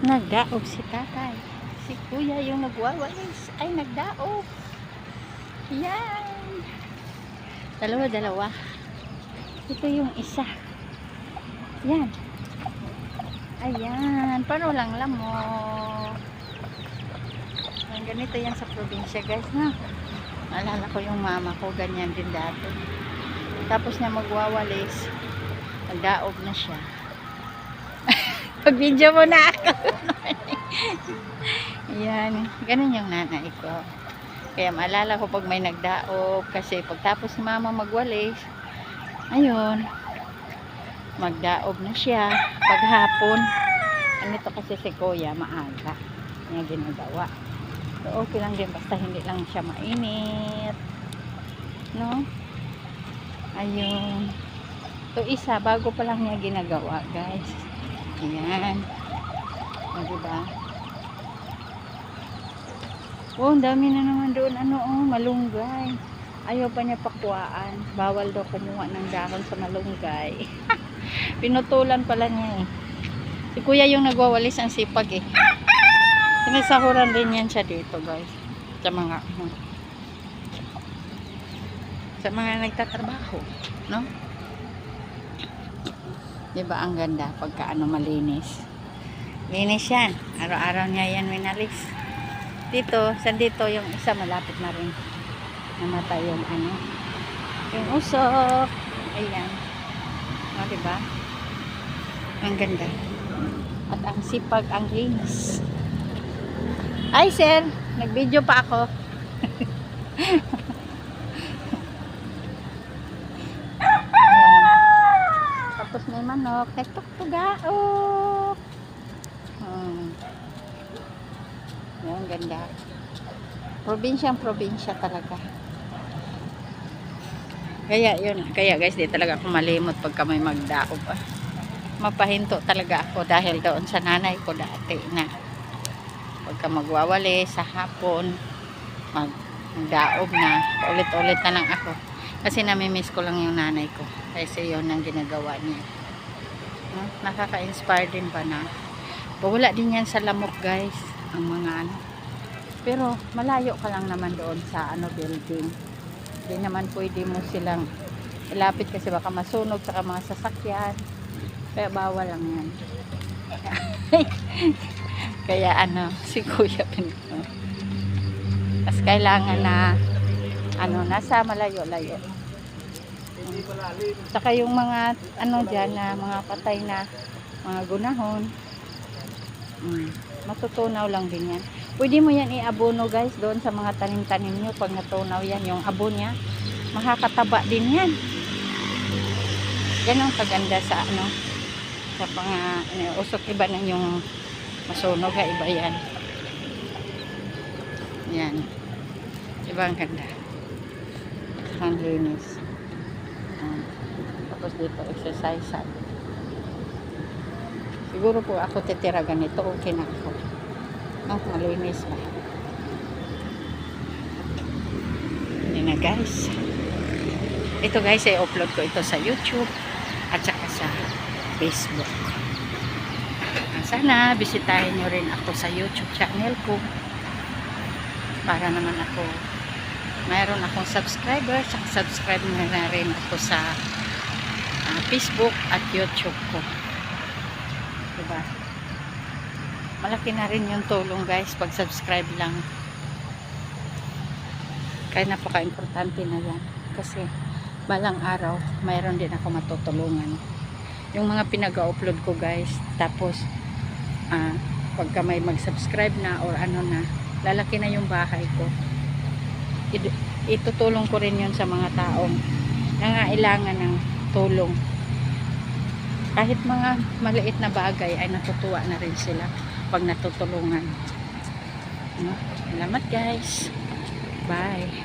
Nagdaog si tatay. Si kuya yung nagwawalis. Ay, nagdaog. Yan. Dalawa. Ito yung isa. Yan. Ayan. Paano lang mo. Ganito yan sa probinsya, guys, na. Naalala ko yung mama ko, ganyan din dati. Tapos niya magwawalis. Nagdaog na siya. Pag-video mo na ako. Ayan. Ganun yung nanay ko. Kaya maalala ko pag may nagdaog. Kasi pagtapos ni mama magwalis, ayun, magdaog na siya. Paghapon, ganito kasi si kuya, maaga niya ginagawa. So, okay lang din. Basta hindi lang siya mainit. No? Ayun. So, isa, bago pa lang niya ginagawa, guys. Ayan. O, diba? Oh, ang dami na naman doon. Malunggay. Ayaw pa niya pakuhaan. Bawal daw kumuha ng dahon sa malunggay. Pinutulan pala niya eh. Si kuya yung nagwawalis, ang sipag eh. Sinasahuran din yan siya dito, guys. Sa mga nagtatrabaho. No? Diba ang ganda pagka malinis. Linis yan. Araw-araw niya yan minalis. Dito yung isa malapit na rin. Namatay yung yung usok. Ayan. O, diba? Ang ganda. At ang sipag, ang linis. Ay, sir. Nag-video pa ako. Tapos may manok. Nagtuktugaok. Yan, ganda. Probinsya talaga. Kaya guys, di talaga ako malimot pagka may magdaog pa. Mapahinto talaga ako dahil doon sa nanay ko dati na pagka magwawali sa hapon, magdaog na. Ulit-ulit na lang ako. Kasi namimiss ko lang yung nanay ko. Kasi yun ang ginagawa niya. No? Nakaka-inspire din pa na. Wala din yan sa lamok, guys. Ang mga Pero malayo ka lang naman doon sa building. Hindi naman pwede mo silang ilapit kasi baka masunog sa mga sasakyan. Kaya bawal lang yan. Kaya si kuya pinito. Tapos kailangan na nasa malayo-layo. Saka yung mga dyan na mga patay na mga gunahon, matutunaw lang din yan. Pwede mo yan iabono, guys, doon sa mga tanim-tanim nyo. Pag natunaw yan, yung abon niya, makakataba din yan. Yan ang kaganda sa sa mga usok. Iba na yung masunog, iba yan. Yan. Iba ang ganda. Ang linis. Tapos dito, exercise. Siguro po ako titira ganito, okay na ako. Malinis ba? Hindi na, guys. Ito, guys, i-upload ko ito sa YouTube at saka sa Facebook. Sana bisitahin nyo rin ako sa YouTube channel ko para naman mayroon akong subscriber, saka subscribe na rin ako sa Facebook at YouTube ko. Diba? Malaki na rin yung tulong, guys, pag subscribe lang. Kaya napaka-importante na yan. Kasi balang araw, mayroon din ako matutulungan. Yung mga pinag-upload ko, guys, tapos pagka may mag-subscribe na or lalaki na yung bahay ko. Itutulong ko rin yun sa mga taong nangailangan ng tulong. Kahit mga maliit na bagay ay natutuwa na rin sila pag natutulungan. Salamat, guys. Bye.